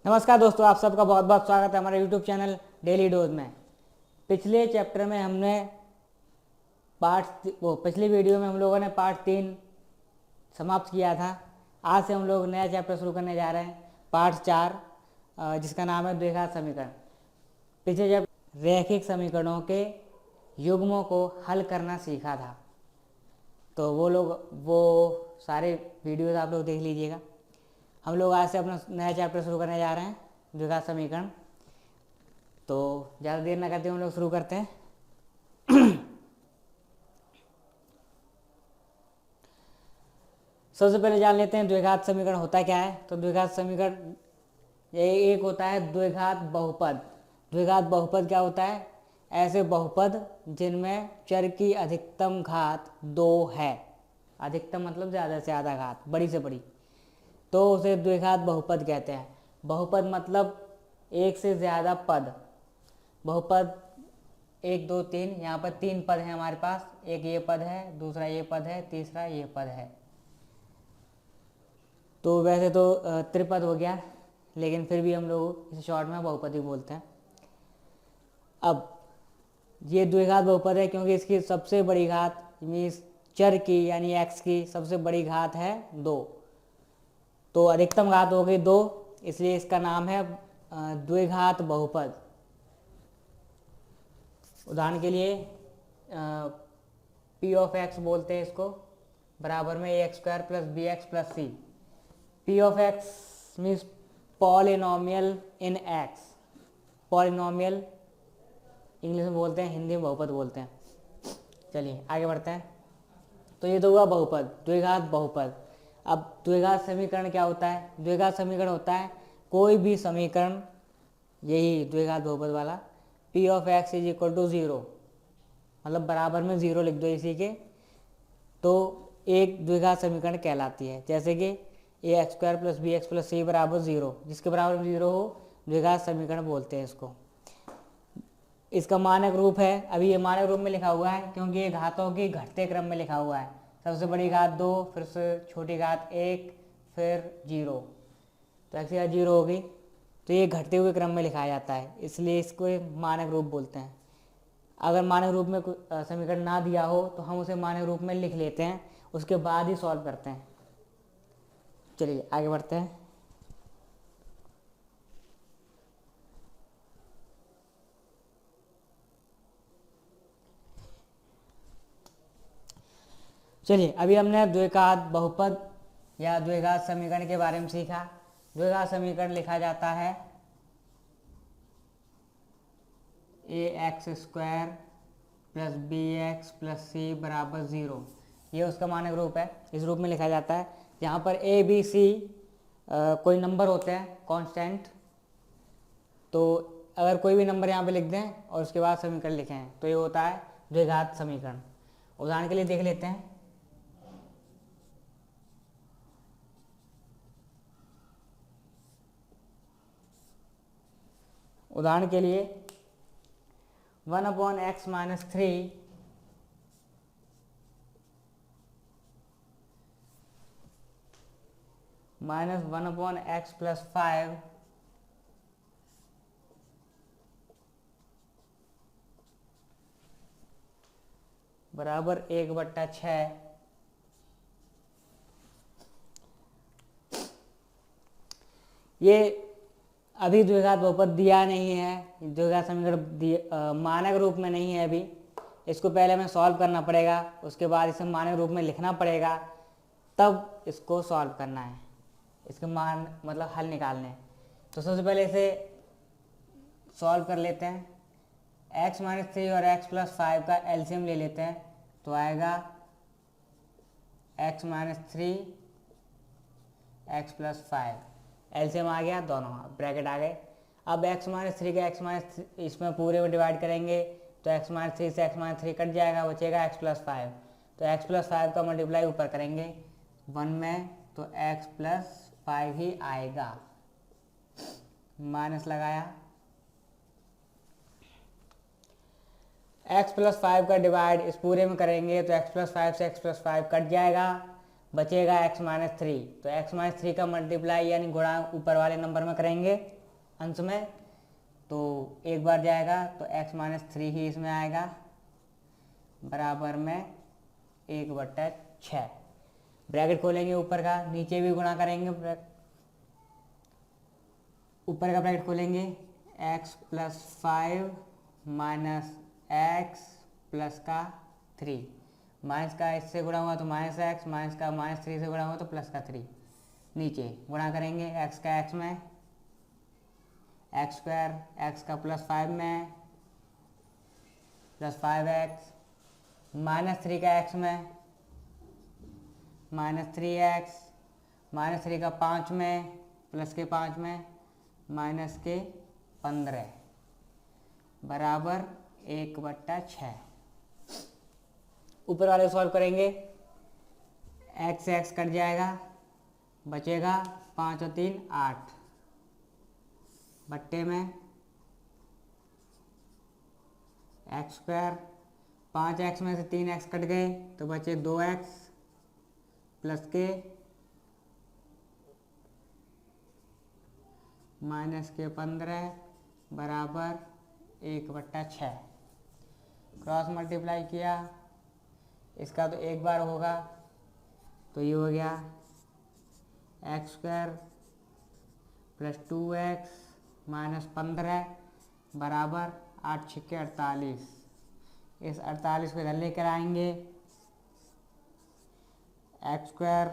नमस्कार दोस्तों, आप सबका बहुत बहुत स्वागत है हमारे YouTube चैनल डेली डोज में। पिछले चैप्टर में हमने पिछली वीडियो में हम लोगों ने पार्ट 3 समाप्त किया था। आज से हम लोग नया चैप्टर शुरू करने जा रहे हैं, पार्ट 4, जिसका नाम है द्विघात समीकरण। पिछले चैप्टर रैखिक समीकरणों के युग्मों को हल करना सीखा था, तो वो सारे वीडियोज आप लोग देख लीजिएगा। हम लोग आज से अपना नया चैप्टर शुरू करने जा रहे हैं, द्विघात समीकरण। तो ज़्यादा देर ना करते हम लोग शुरू करते हैं। सबसे पहले जान लेते हैं द्विघात समीकरण होता क्या है। तो द्विघात समीकरण एक होता है द्विघात बहुपद। द्विघात बहुपद क्या होता है? ऐसे बहुपद जिनमें चर की अधिकतम घात 2 है। अधिकतम मतलब ज़्यादा से ज़्यादा घात, बड़ी से बड़ी, तो उसे द्विघात बहुपद कहते हैं। बहुपद मतलब एक से ज़्यादा पद। बहुपद 1 2 3, यहाँ पर 3 पद हैं हमारे पास। एक ये पद है, दूसरा ये पद है, तीसरा ये पद है। तो वैसे तो त्रिपद हो गया, लेकिन फिर भी हम लोग इसे शॉर्ट में बहुपद ही बोलते हैं। अब ये द्विघात बहुपद है क्योंकि इसकी सबसे बड़ी घात मीन्स चर की यानी x की सबसे बड़ी घात है 2। तो अधिकतम घात हो गई 2, इसलिए इसका नाम है द्विघात बहुपद। उदाहरण के लिए p ऑफ x बोलते हैं इसको, बराबर में ax² plus bx+ c। p of x means polynomial in x। Polynomial English में बोलते हैं, हिंदी में बहुपद बोलते हैं। चलिए आगे बढ़ते हैं। तो ये तो हुआ बहुपद, द्विघात बहुपद। अब द्विघात समीकरण क्या होता है? द्विघात समीकरण होता है कोई भी समीकरण, यही द्विघात बहुपद वाला, p of x is equal to 0, मतलब बराबर में 0 लिख दो इसी के, तो एक द्विघात समीकरण कहलाती है। जैसे कि ax² प्लस bx+ c बराबर 0, जिसके बराबर में 0 हो द्विघात समीकरण बोलते हैं इसको। इसका मानक रूप है, अभी ये मानक रूप में लिखा हुआ है क्योंकि ये घातों की घटते क्रम में लिखा हुआ है। सबसे बड़ी घात 2, फिर से छोटी घात 1, फिर 0। तो x की घात 0 होगी, तो ये घटते हुए क्रम में लिखा जाता है, इसलिए इसको एक मानक रूप बोलते हैं। अगर मानक रूप में कोई समीकरण ना दिया हो तो हम उसे मानक रूप में लिख लेते हैं, उसके बाद ही सॉल्व करते हैं। चलिए आगे बढ़ते हैं। चलिए अभी हमने द्विघात बहुपद या द्विघात समीकरण के बारे में सीखा। द्विघात समीकरण लिखा जाता है ax² प्लस bx+ c बराबर 0। ये उसका मानक रूप है, इस रूप में लिखा जाता है जहाँ पर a b c कोई नंबर होते हैं कांस्टेंट। तो अगर कोई भी नंबर यहाँ पे लिख दें और उसके बाद समीकरण लिखें तो ये होता है द्विघात समीकरण। उदाहरण के लिए देख लेते हैं। उदाहरण के लिए 1/x - 3 माइनस 1/x + 5 बराबर 1/6। ये अभी द्विघात बहुपद दिया नहीं है, द्विघात समीकरण मानक रूप में नहीं है अभी। इसको पहले हमें सॉल्व करना पड़ेगा, उसके बाद इसे मानक रूप में लिखना पड़ेगा, तब इसको सॉल्व करना है, इसके मान मतलब हल निकालने। तो सबसे पहले इसे सॉल्व कर लेते हैं। x - 3 और x + 5 का एलसीएम ले लेते हैं, तो आएगा x - 3 x + 5। एलसीएम आ गया, दोनों ब्रैकेट आ गए। अब x - 3 का x - इसमें पूरे में डिवाइड करेंगे तो x - 3 से x - 3 कट जाएगा, बचेगा x + 5। तो x + 5 का मल्टीप्लाई ऊपर करेंगे 1 में, तो x + 5 ही आएगा। माइनस लगाया, x + 5 का डिवाइड इस पूरे में करेंगे तो x + 5 से x + 5 कट जाएगा, बचेगा x माइनस थ्री। तो x माइनस थ्री का मल्टीप्लाई यानी गुणा ऊपर वाले नंबर में करेंगे अंश में, तो एक बार जाएगा तो x माइनस थ्री ही इसमें आएगा, बराबर में 1/6। ब्रैकेट खोलेंगे ऊपर का, नीचे भी गुणा करेंगे, ऊपर का ब्रैकेट खोलेंगे, x plus 5 minus x plus का 3, माइनस का इससे गुणा हुआ तो माइनस एक्स, माइनस का माइनस 3 से गुणा हुआ तो प्लस का 3। नीचे गुणा करेंगे x का x में, एक्स स्क्वायर एक्स का प्लस 5 में प्लस 5x, माइनस 3 का x में माइनस 3x, माइनस 3 का 5 में प्लस के 5 में माइनस के 15, बराबर 1/6। ऊपर वाले सॉल्व करेंगे, x से x कट जाएगा, बचेगा 5 और 3 8, बट्टे में एक्स स्क्वायर, 5x में से 3x कट गए तो बचे 2x प्लस के माइनस के 15, बराबर 1/6। क्रॉस मल्टीप्लाई किया, इसका तो एक बार होगा, तो ये हो गया x square plus 2x minus 15, बराबर 8 छिक्के 48। इस 48 को इधर लेकर आएंगे, x square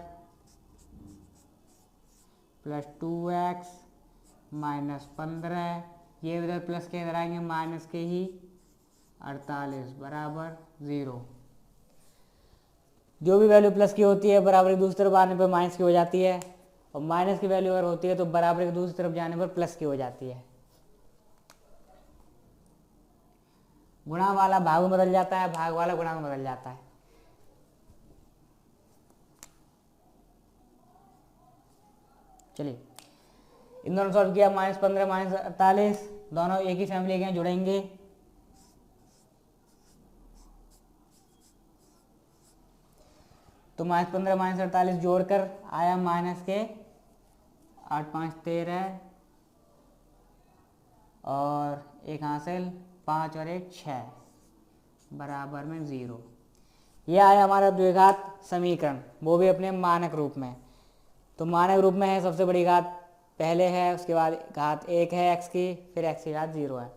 plus 2x minus 15, ये उधर प्लस के इधर आएंगे माइनस के ही 48, बराबर 0। जो भी वैल्यू प्लस की होती है बराबर की दूसरी तरफ आने पर माइनस की हो जाती है, और माइनस की वैल्यू अगर होती है तो बराबर की दूसरी तरफ जाने पर प्लस की हो जाती है। गुणा वाला भाग में बदल जाता है, भाग वाला गुणा में बदल जाता है। चलिए इन दोनों सॉल्व किया, माइनस 15 माइनस 48 दोनों एक ही फैमिली के हैं, जुड़ेंगे। तो माइनस 15 माइनस 48 जोड़कर आया माइनस के 8 5 13 और एक हासिल 5 और 1 6, बराबर में 0। यह आया हमारा द्विघात समीकरण, वो भी अपने मानक रूप में। तो मानक रूप में है सबसे बड़ी घात पहले है, उसके बाद घात 1 है x की, फिर x की घात 0 है।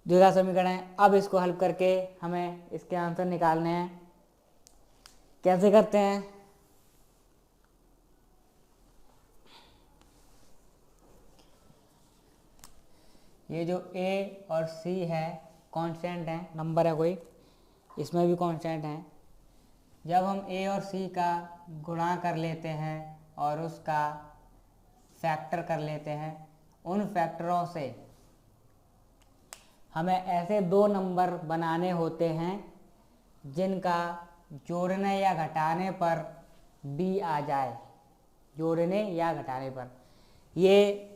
द्विघात समीकरण है। अब इसको हल करके हमें इसके आंसर निकालने हैं। कैसे करते हैं? ये जो a और c है कांस्टेंट है, नंबर है कोई, इसमें भी कांस्टेंट है। जब हम a और c का गुणा कर लेते हैं और उसका फैक्टर कर लेते हैं, उन फैक्टरों से हमें ऐसे दो नंबर बनाने होते हैं जिनका जोड़ने या घटाने पर b आ जाए। जोड़ने या घटाने पर, ये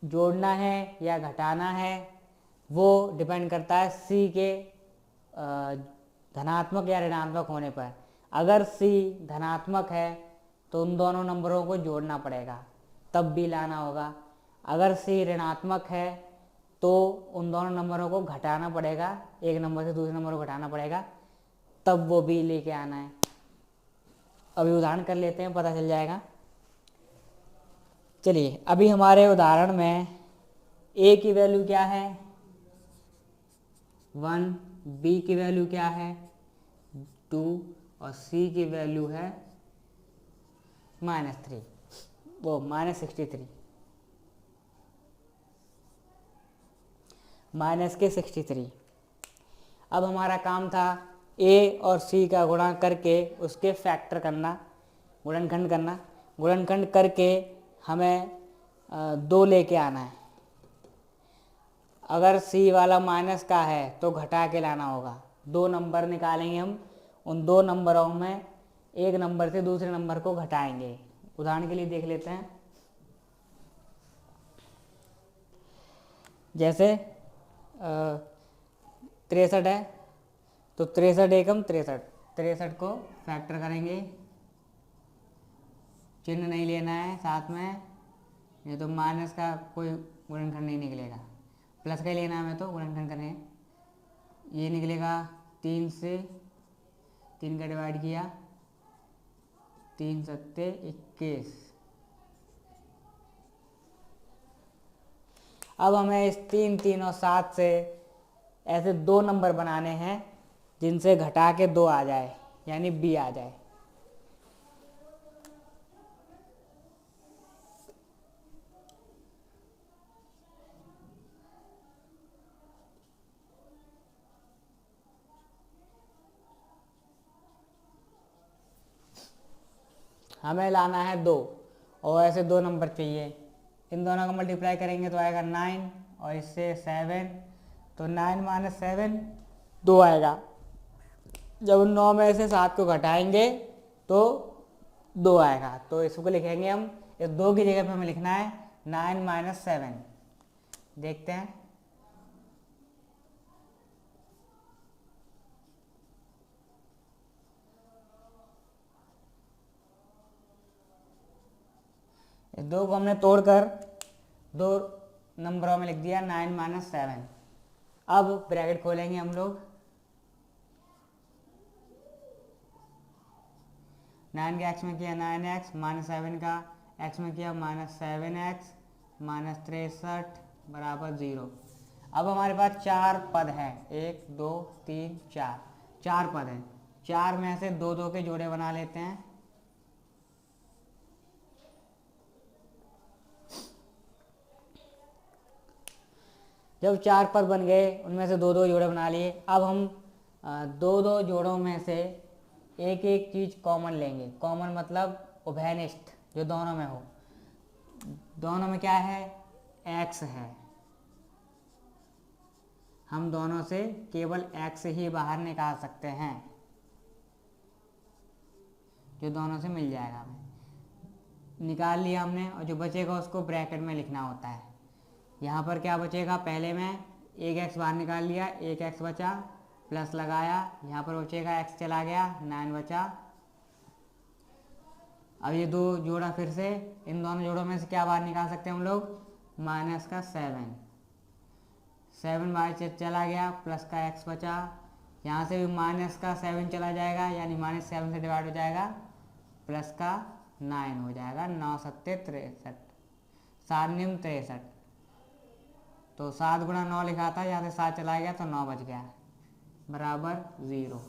जोड़ना है या घटाना है वो डिपेंड करता है c के धनात्मक या ऋणात्मक होने पर। अगर c धनात्मक है तो उन दोनों नंबरों को जोड़ना पड़ेगा, तब भी लाना होगा। अगर c ऋणात्मक है तो उन दोनों नंबरों को घटाना पड़ेगा, एक नंबर से दूसरे नंबर को घटाना पड़ेगा, तब वो b लेके आना है। अभी उदाहरण कर लेते हैं, पता चल जाएगा। चलिए अभी हमारे उदाहरण में a की वैल्यू क्या है 1, b की वैल्यू क्या है 2 और c की वैल्यू है -3, वो -63, -63। अब हमारा काम था a और c का गुणा करके उसके फैक्टर करना, गुणनखंड करना। गुणनखंड करके हमें 2 लेके आना है। अगर c वाला माइनस का है तो घटा के लाना होगा। 2 नंबर निकालेंगे हम, उन 2 नंबरों में एक नंबर से दूसरे नंबर को घटाएंगे। उदाहरण के लिए देख लेते हैं। जैसे 63 है तो 63 एकम 63, 63 को फैक्टर करेंगे, चिन्ह नहीं लेना है साथ में, ये तो माइनस का कोई गुणनखंड नहीं निकलेगा, प्लस का ही लेना है हमें, तो गुणनखंड करें, ये निकलेगा 3 से 3 का डिवाइड किया, 3 सत्ते 21। अब हमें इस 3, 3 और 7 से ऐसे 2 नंबर बनाने हैं जिनसे घटा के 2 आ जाए, यानी b आ जाए। हमें लाना है 2 और ऐसे 2 नंबर चाहिए, इन दोनों का मल्टीप्लाई करेंगे तो आएगा 9 और इससे 7, तो 9 माइनस 7 2 आएगा। जब 9 में से 7 को घटाएंगे तो 2 आएगा, तो इसको लिखेंगे हम, इस 2 की जगह पे हमें लिखना है 9 माइनस 7। देखते हैं, इस 2 को हमने तोड़कर 2 नंबरों में लिख दिया 9 माइनस 7। अब ब्रैकेट खोलेंगे हम लोग, 9 का x में किया 9x माइनस 7 का x में किया माइनस 7x माइनस 63 बराबर 0। अब हमारे पास 4 पद है, 1 2 3 4, 4 पद हैं, 4 में से 2 2 के जोड़े बना लेते हैं। जब 4 पद बन गए, उनमें से 2 2 जोड़े बना लिए, अब हम 2 2 जोड़ों में से एक एक चीज कॉमन लेंगे। कॉमन मतलब उभयनिष्ठ, जो दोनों में हो। दोनों में क्या है, x है, हम दोनों से केवल x ही बाहर निकाल सकते हैं, जो दोनों से मिल जाएगा। हमें निकाल लिया हमने, और जो बचेगा उसको ब्रैकेट में लिखना होता है। यहाँ पर क्या बचेगा, पहले में एक x बाहर निकाल लिया, एक x बचा, प्लस लगाया, यहाँ पर बचेगा x चला गया, 9 बचा। अब ये 2 जोड़ा, फिर से इन दोनों जोड़ों में से क्या बाहर निकाल सकते हैं हम लोग, माइनस का 7 बाहर चला गया, प्लस का x बचा, यहाँ से भी माइनस का 7 चला जाएगा, यानी माइनस 7 से डिवाइड हो जाएगा, प्लस का 9 हो जाएगा, 9 सत्ते 63, 7 निम 63। तो 7 गुणा 9 लिखा था, यहाँ से 7 चला गया तो 9 बच गया, बराबर 0।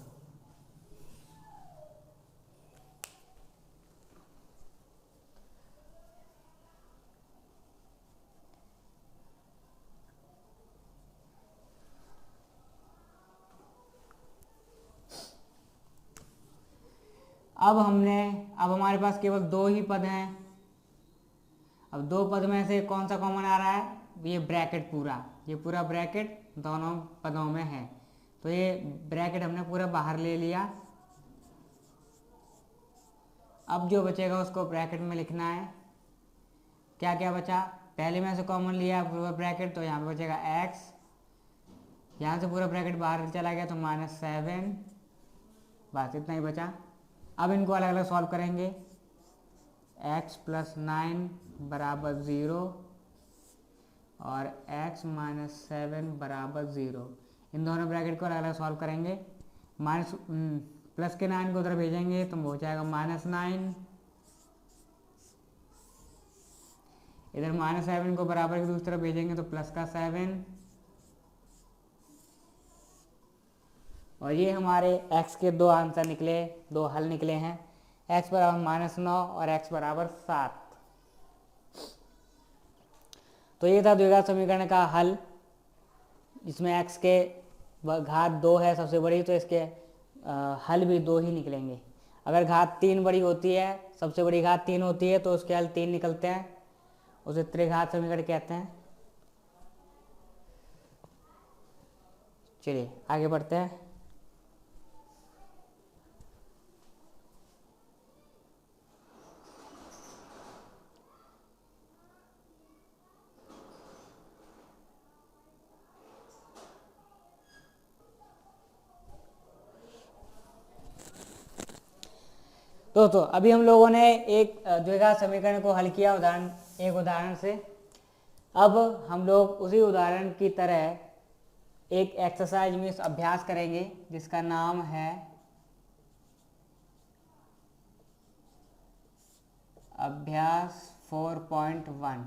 अब हमारे पास केवल 2 ही पद हैं। अब 2 पद में से कौन सा कॉमन आ रहा है, ये ब्रैकेट पूरा, ये पूरा ब्रैकेट दोनों पदों में है, तो ये ब्रैकेट हमने पूरा बाहर ले लिया। अब जो बचेगा उसको ब्रैकेट में लिखना है। क्या क्या बचा, पहले में से कॉमन लिया पूरा ब्रैकेट, तो यहाँ पे बचेगा x, यहाँ से पूरा ब्रैकेट बाहर चला गया तो माइनस 7, बस इतना ही बचा। अब इनको अलग अलग सॉल्व करेंगे, x प्लस 9 बराबर 0 और x माइनस 7 बराबर 0। इन दोनों ब्रैकेट को अलग अलग सॉल्व करेंगे, माइनस प्लस के 9 को उधर भेजेंगे तो हो जाएगा माइनस 9, इधर माइनस 7 को बराबर की दूसरी तरफ भेजेंगे तो प्लस का 7, और ये हमारे x के 2 आंसर निकले, 2 हल निकले हैं, x बराबर माइनस 9 और x बराबर 7। तो ये था द्विघात समीकरण का हल, इसमें x के घात 2 है सबसे बड़ी, तो इसके हल भी 2 ही निकलेंगे। अगर घात 3 बड़ी होती है, सबसे बड़ी घात 3 होती है, तो उसके हल 3 निकलते हैं, उसे त्रिघात समीकरण कहते हैं। चलिए आगे बढ़ते हैं। दोस्तों अभी हम लोगों ने एक द्विघात समीकरण को हल किया एक उदाहरण से। अब हम लोग उसी उदाहरण की तरह एक एक्सरसाइज में अभ्यास करेंगे जिसका नाम है अभ्यास 4.1।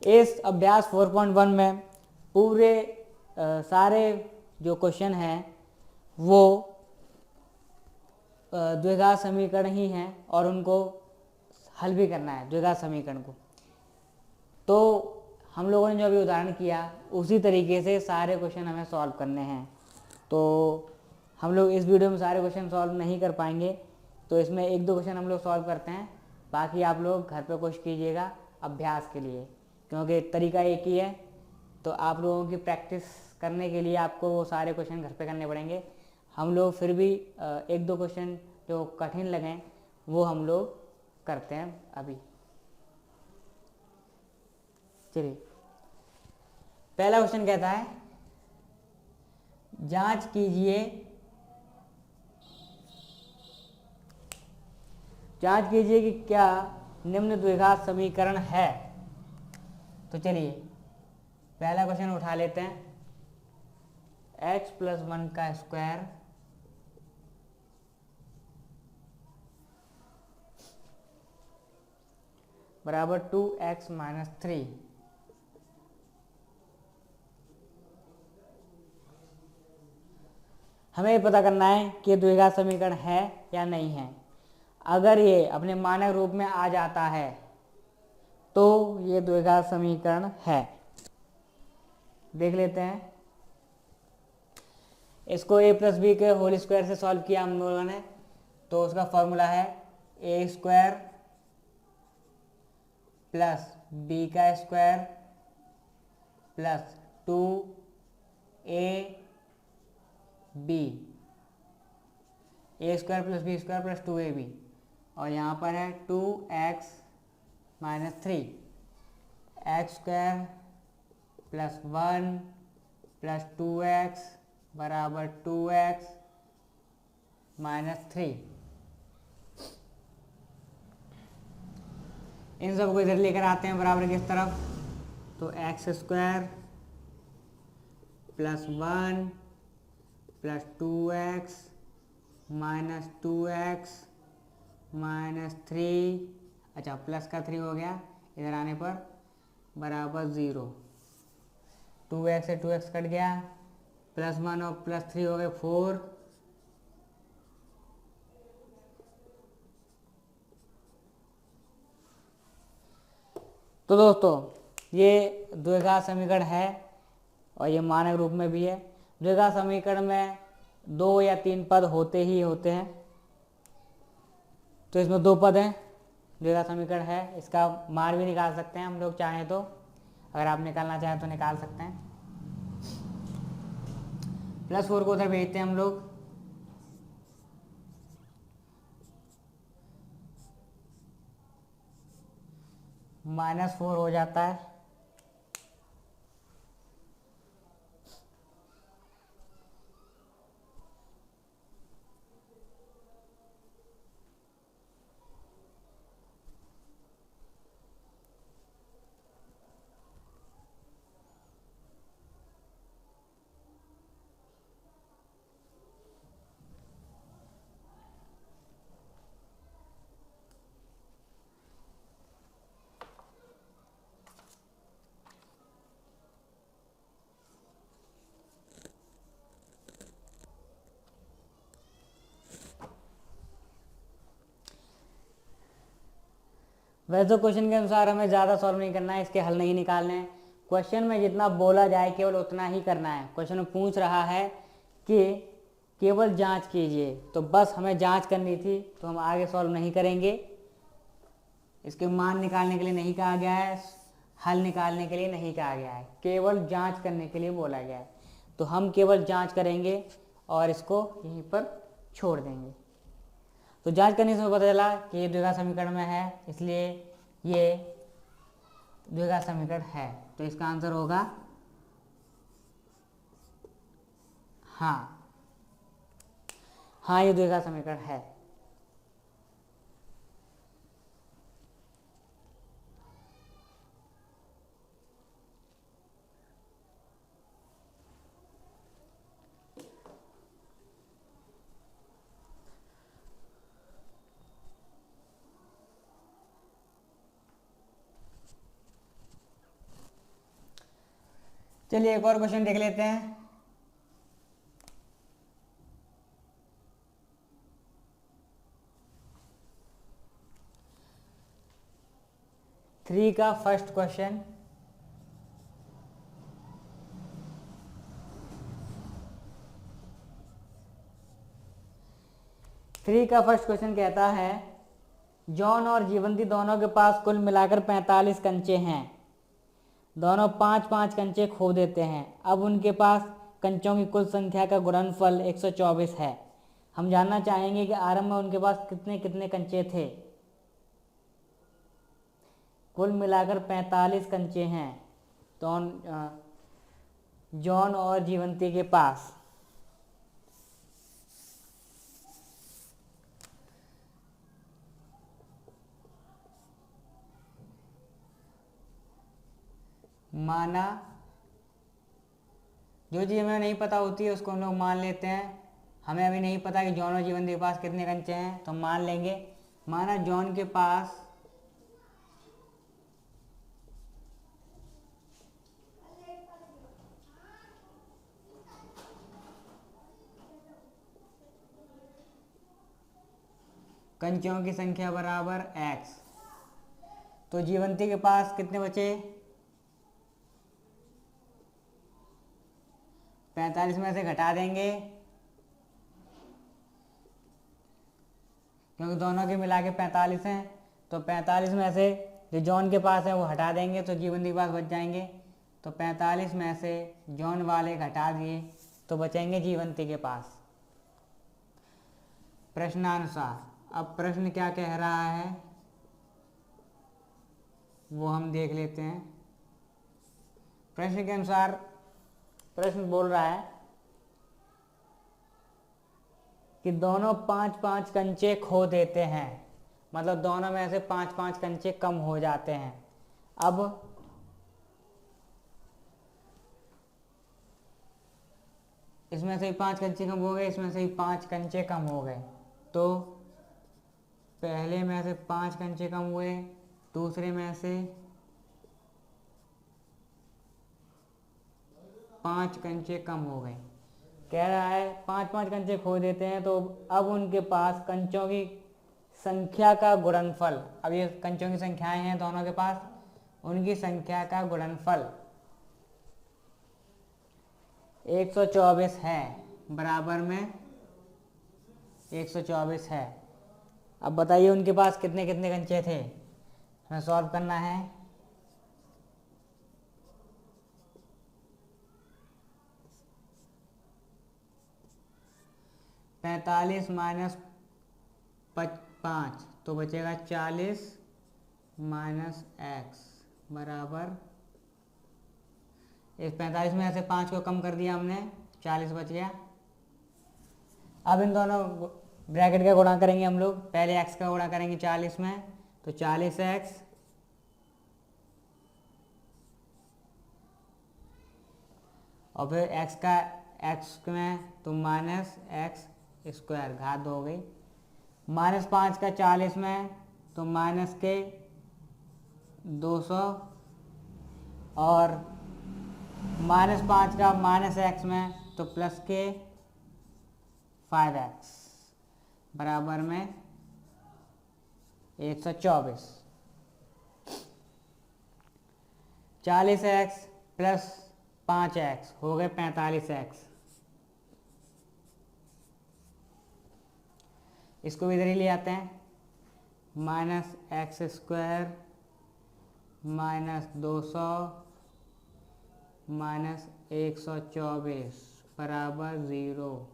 इस अभ्यास 4.1 में पूरे सारे जो क्वेश्चन हैं वो द्विघात समीकरण ही हैं और उनको हल भी करना है द्विघात समीकरण को। तो हम लोगों ने जो अभी उदाहरण किया उसी तरीके से सारे क्वेश्चन हमें सॉल्व करने हैं। तो हम लोग इस वीडियो में सारे क्वेश्चन सॉल्व नहीं कर पाएंगे, तो इसमें एक दो क्वेश्चन हम लोग सॉल्व करते हैं, बाकी आप लोग घर पे कोशिश कीजिएगा अभ्यास के लिए, क्योंकि तरीका एक ही है। तो आप लोगों की प्रैक्टिस करने के लिए आपको वो सारे क्वेश्चन घर पे करने पड़ेंगे। हम लोग फिर भी एक दो क्वेश्चन जो कठिन लगें वो हम लोग करते हैं अभी। चलिए, पहला क्वेश्चन कहता है जांच कीजिए कि क्या निम्न द्विघात समीकरण है। तो चलिए पहला क्वेश्चन उठा लेते हैं। x+1 का स्क्वायर बराबर 2x - 3। हमें पता करना है कि द्विघात समीकरण है या नहीं है। अगर ये अपने मानक रूप में आ जाता है तो ये द्विघात समीकरण है। देख लेते हैं। इसको a+b के होल स्क्वायर से सॉल्व किया हम लोगों ने, तो उसका फॉर्मूला है a² + b² + 2ab। a² + b² + 2ab और यहाँ पर है 2x - 3। x² + 1 + 2x बराबर 2x - 3। इन सबको इधर लेकर आते हैं बराबर किस तरफ। तो x² + 1 + 2x - 2x - 3, अच्छा प्लस का 3 हो गया इधर आने पर, बराबर 0। 2x से 2x कट गया, +1 और +3 हो गए 4। तो दोस्तों ये द्विघात समीकरण है और ये मानक रूप में भी है। द्विघात समीकरण में 2 या 3 पद होते ही होते हैं, तो इसमें 2 पद हैं। द्विघात समीकरण है, इसका मान भी निकाल सकते हैं हम लोग चाहें तो। अगर आप निकालना चाहें तो निकाल सकते हैं। +4 को उधर भेजते हैं हम लोग। -4 हो जाता है। वैसे तो क्वेश्चन के अनुसार हमें ज़्यादा सॉल्व नहीं करना है, इसके हल नहीं निकालने हैं। क्वेश्चन में जितना बोला जाए केवल उतना ही करना है। क्वेश्चन में पूछ रहा है कि केवल जांच कीजिए, तो बस हमें जांच करनी थी, तो हम आगे सॉल्व नहीं करेंगे। इसके मान निकालने के लिए नहीं कहा गया है, हल निकालने के लिए नहीं कहा गया है, केवल जांच करने के लिए बोला गया है। तो हम केवल जांच करेंगे और इसको यहीं पर छोड़ देंगे। तो जांच करने से पता चला कि ये द्विघात समीकरण में है, इसलिए ये द्विघात समीकरण है, तो इसका आंसर होगा हाँ, हाँ ये द्विघात समीकरण है। चलिए एक और क्वेश्चन देख लेते हैं। थ्री का फर्स्ट क्वेश्चन, कहता है जॉन और जीवंती दोनों के पास कुल मिलाकर 45 कंचे हैं। दोनों 5-5 कंचे खो देते हैं। अब उनके पास कंचों की कुल संख्या का गुणनफल 124 है। हम जानना चाहेंगे कि आरंभ में उनके पास कितने कितने कंचे थे। कुल मिलाकर 45 कंचे हैं तो जॉन और जीवंती के पास। माना जो चीज़ हमें नहीं पता होती है उसको हम लोग मान लेते हैं। हमें अभी नहीं पता कि जॉन और जीवंती के पास कितने कंचे हैं, तो मान लेंगे। माना जॉन के पास कंचों की संख्या बराबर x, तो जीवंती के पास कितने बचे? 45 में से घटा देंगे क्योंकि दोनों के मिला के 45 हैं, तो 45 में से जो जॉन के पास है वो हटा देंगे तो जीवंती के पास बच जाएंगे। तो 45 में से जॉन वाले घटा दिए तो बचेंगे जीवंती के पास। प्रश्नानुसार अब प्रश्न क्या कह रहा है वो हम देख लेते हैं। प्रश्न के अनुसार प्रश्न बोल रहा है कि दोनों 5-5 कंचे खो देते हैं, मतलब दोनों में से 5-5 कंचे कम हो जाते हैं। अब इसमें से 5 कंचे कम हो गए, इसमें से 5 कंचे कम हो गए, तो पहले में से 5 कंचे कम हुए, दूसरे में से 5 कंचे कम हो गए। कह रहा है 5-5 कंचे खो देते हैं, तो अब उनके पास कंचों की संख्या का गुणनफल, अब ये कंचों की संख्याएं हैं दोनों के पास, उनकी संख्या का गुणनफल 124 है, बराबर में 124 है। अब बताइए उनके पास कितने कितने कंचे थे, हमें सॉल्व करना है। पैंतालीस माइनस 5 तो बचेगा 40 माइनस x बराबर, इस 45 में से 5 को कम कर दिया हमने, 40 बच गया। अब इन दोनों ब्रैकेट का गुणा करेंगे हम लोग। पहले x का गुणा करेंगे 40 में, तो 40x और फिर x में तो माइनस x स्क्वायर, घात हो गई। -5 का 40 में तो माइनस के 200 और -5 का -x में तो प्लस के 5x बराबर में 124। 40x प्लस 5x हो गए 45x। इसको इधर ही ले आते हैं, -x² -200 -124 बराबर 0।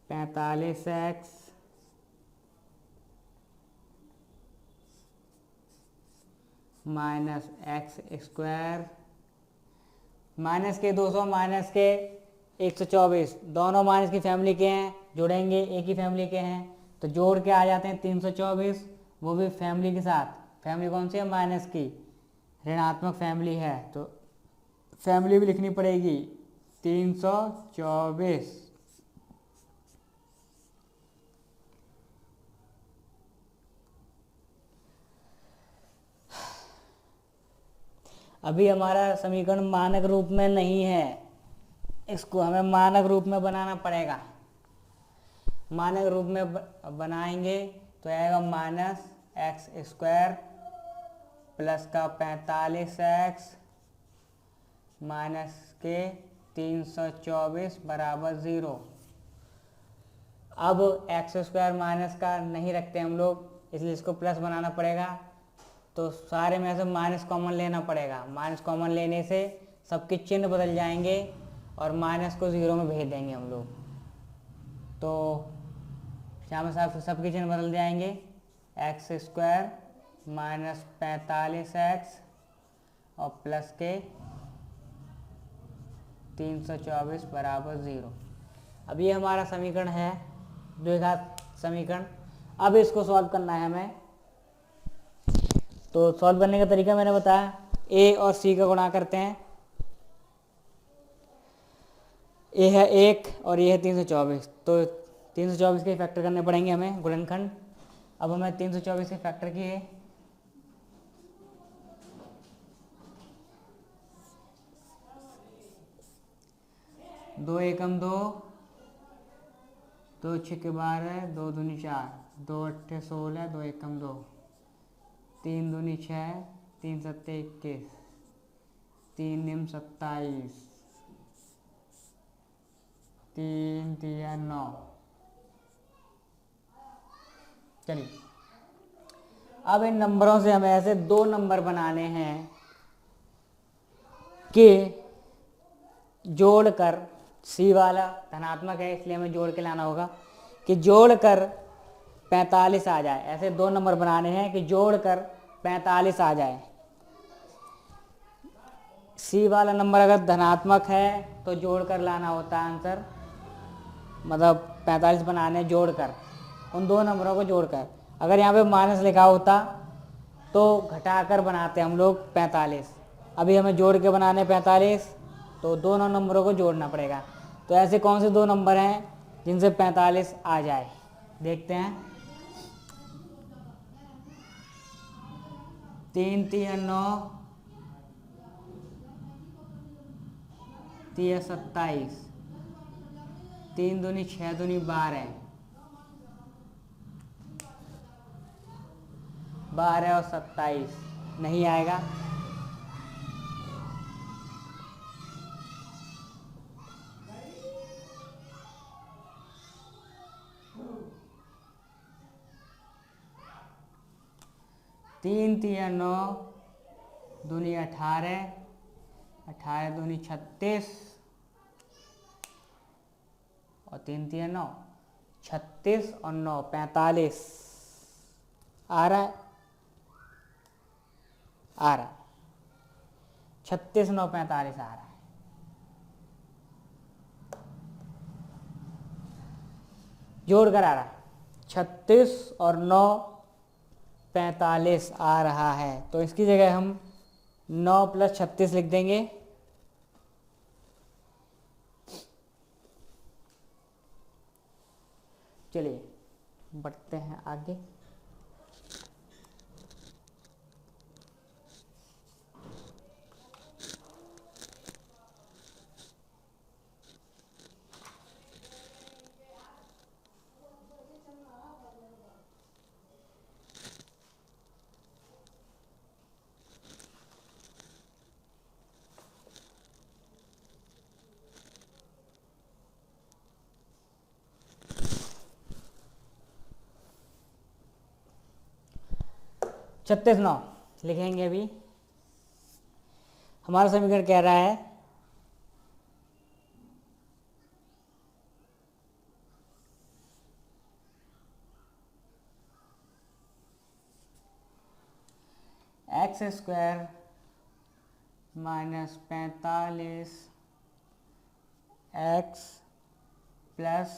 45x minus x square minus के 200 माइनस के 124, दोनों माइनस की फैमिली के हैं, जोड़ेंगे एक ही फैमिली के हैं तो जोड़ के आ जाते हैं 324, वो भी फैमिली के साथ। फैमिली कौन सी है? माइनस की, ऋणात्मक फैमिली है तो फैमिली भी लिखनी पड़ेगी 324। अभी हमारा समीकरण मानक रूप में नहीं है, इसको हमें मानक रूप में बनाना पड़ेगा। मानक रूप में बनाएंगे तो आएगा माइनस एक्स स्क्वायर प्लस का 45x माइनस के 324 बराबर 0। अब एक्स स्क्वायर माइनस का नहीं रखते हम लोग, इसलिए इसको प्लस बनाना पड़ेगा। तो सारे में से माइनस कॉमन लेना पड़ेगा। माइनस कॉमन लेने से सबके चिन्ह बदल जाएंगे और माइनस को 0 में भेज देंगे हम लोग। तो यहाँ में सबके चिन्ह बदल जाएंगे। एक्स स्क्वायर माइनस 45x और प्लस के 324 बराबर 0। अब ये हमारा समीकरण है, द्विघात समीकरण। अब इसको सॉल्व करना है हमें। तो सॉल्व करने का तरीका मैंने बताया, ए और सी का गुणा करते हैं। ए है 1 और ये है 324, तो 324 के फैक्टर करने पड़ेंगे हमें, गुणनखंड। अब हमें 324 के फैक्टर किए, दो एकम 2, 2 छक्के 12, 2 दूनी 4, 2 अट्ठे 16, 2 एकम 2, 3 दूनी 6, 3 सत्ते 21, 3 निम 27, 3 तिया 9। चलिए, अब इन नंबरों से हमें ऐसे दो नंबर बनाने हैं कि जोड़कर, सी वाला धनात्मक है इसलिए हमें जोड़ के लाना होगा, कि जोड़कर 45 आ जाए। ऐसे दो नंबर बनाने हैं कि जोड़कर 45 आ जाए। सी वाला नंबर अगर धनात्मक है तो जोड़कर लाना होता है आंसर, मतलब 45 बनाने जोड़कर, उन दो नंबरों को जोड़कर। अगर यहाँ पे माइनस लिखा होता तो घटाकर बनाते हम लोग 45। अभी हमें जोड़ के बनाने 45, तो दोनों नंबरों को जोड़ना पड़ेगा। तो ऐसे कौन से दो नंबर हैं जिनसे 45 आ जाए, देखते हैं। 3 तिया 9, तिया 27, 3 दूनी 6 दूनी 12, 12 और 27 नहीं आएगा। तीन तिया 9, दूनी 18, 18 दूनी 36 और 3 तिया 9, 36 और 9 45 आ रहा है, आ रहा है 36 9 45 आ रहा है। जोड़ कर आ रहा है 36 और 9 45 आ रहा है। तो इसकी जगह हम 9 + 36 लिख देंगे। चलिए बढ़ते हैं आगे। छत्तीस 9 लिखेंगे। अभी हमारा समीकरण कह रहा है x square minus 45 x plus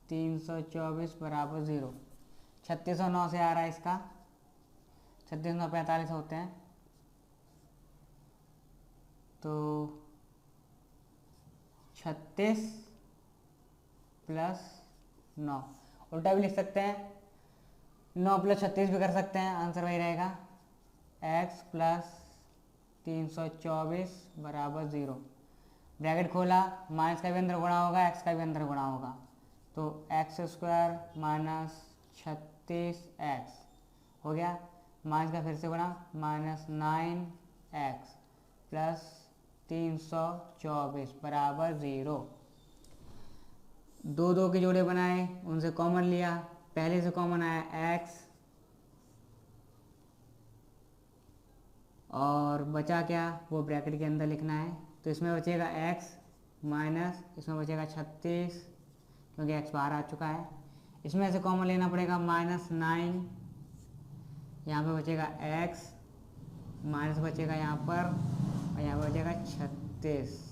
324 बराबर 0। 3609 से आ रहा है इसका, 3645 होते हैं तो 36 प्लस 9, उल्टा भी लिख सकते हैं, 9 प्लस 36 भी कर सकते हैं, आंसर वही रहेगा x प्लस 324 बराबर 0। ब्रैकेट खोला, माइनस का भी अंदर गुणा होगा, x का भी अंदर गुणा होगा, तो एक्स स्क्वायर माइनस 36x हो गया, माइनस का फिर से गुणा, माइनस 9x प्लस 324 बराबर 0। दो दो के जोड़े बनाए, उनसे कॉमन लिया, पहले से कॉमन आया x और बचा क्या, वो ब्रैकेट के अंदर लिखना है, तो इसमें बचेगा x माइनस इसमें बचेगा 36 क्योंकि x बाहर आ चुका है, इसमें से कॉमन लेना पड़ेगा माइनस 9, यहाँ पे बचेगा x माइनस बचेगा यहाँ पर और यहाँ पे बचेगा 36।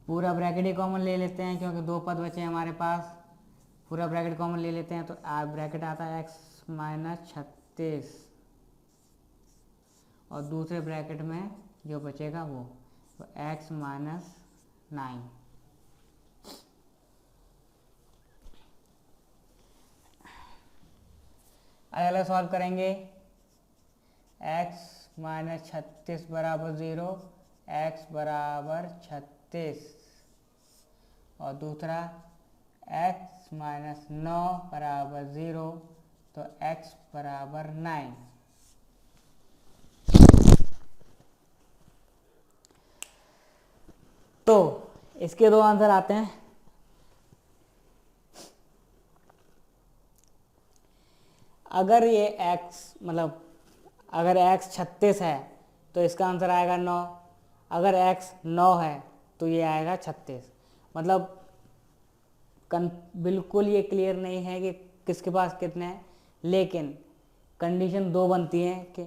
पूरा ब्रैकेट ही कॉमन ले लेते हैं क्योंकि दो पद बचे हैं हमारे पास, पूरा ब्रैकेट कॉमन ले लेते हैं तो ब्रैकेट आता है x माइनस 36 और दूसरे ब्रैकेट में जो बचेगा वो तो x माइनस 9। अलग अलग सॉल्व करेंगे, x माइनस 36 बराबर 0, x बराबर 36 और दूसरा x माइनस 9 बराबर 0 तो x बराबर 9। तो इसके दो आंसर आते हैं, अगर ये x मतलब अगर x 36 है तो इसका आंसर आएगा 9, अगर x 9 है तो ये आएगा 36। मतलब बिल्कुल ये क्लियर नहीं है कि किसके पास कितने हैं, लेकिन कंडीशन दो बनती हैं कि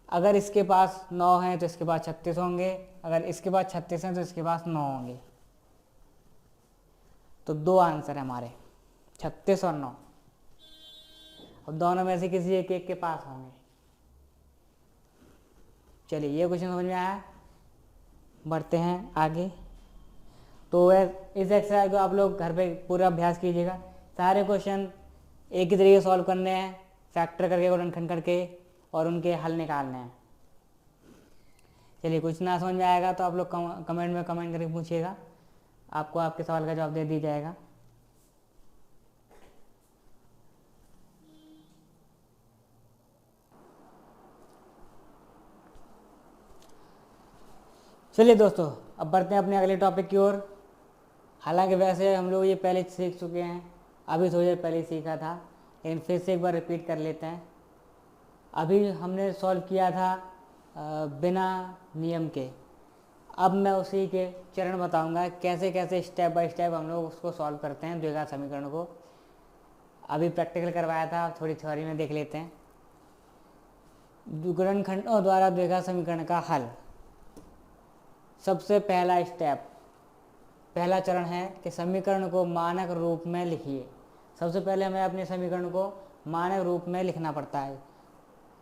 अगर इसके पास 9 है तो इसके पास 36 होंगे, अगर इसके पास 36 हैं तो इसके पास 9 होंगे। तो दो आंसर है हमारे 36 और 9, और दोनों में से किसी एक के पास होंगे। चलिए ये क्वेश्चन समझ में आया, बढ़ते हैं आगे। तो इस एक्सरसाइज को आप लोग घर पे पूरा अभ्यास कीजिएगा, सारे क्वेश्चन एक ही तरीके से सॉल्व करने हैं, फैक्टर करके गुणनखंड करके और उनके हल निकालने हैं। चलिए कुछ ना समझ में आएगा तो आप लोग कमेंट में कमेंट करके पूछिएगा, आपको आपके सवाल का जवाब दे दिया जाएगा। चलिए दोस्तों अब बढ़ते हैं अपने अगले टॉपिक की ओर। हालांकि वैसे हम लोग ये पहले सीख चुके हैं, अभी थोड़ी देर पहले सीखा था, लेकिन फिर से एक बार रिपीट कर लेते हैं। अभी हमने सॉल्व किया था बिना नियम के, अब मैं उसी के चरण बताऊंगा कैसे कैसे स्टेप बाय स्टेप हम लोग उसको सॉल्व करते हैं द्विघात समीकरण को। अभी प्रैक्टिकल करवाया था, थोड़ी थ्योरी में देख लेते हैं। गुणनखंडों द्वारा द्विघात समीकरण का हल। सबसे पहला स्टेप, पहला चरण है कि समीकरण को मानक रूप में लिखिए। सबसे पहले हमें अपने समीकरण को मानक रूप में लिखना पड़ता है।